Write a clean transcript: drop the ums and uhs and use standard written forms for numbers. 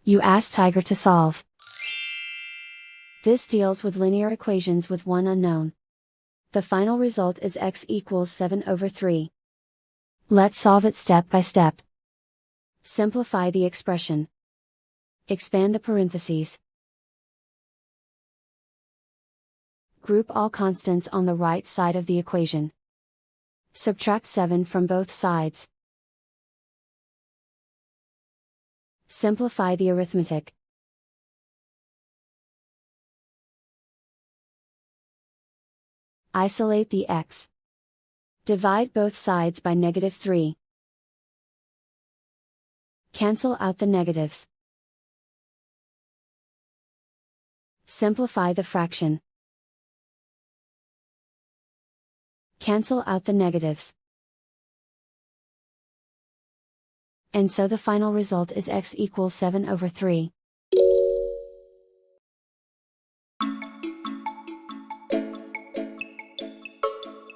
You ask Tiger to solve. This deals with linear equations with one unknown. The final result is x equals 7/3. Let's solve it step by step. Simplify the expression. Expand the parentheses. Group all constants on the right side of the equation. Subtract 7 from both sides. Simplify the arithmetic. Isolate the x. Divide both sides by -3. Cancel out the negatives. Simplify the fraction. Cancel out the negatives. And so the final result is x equals 7/3.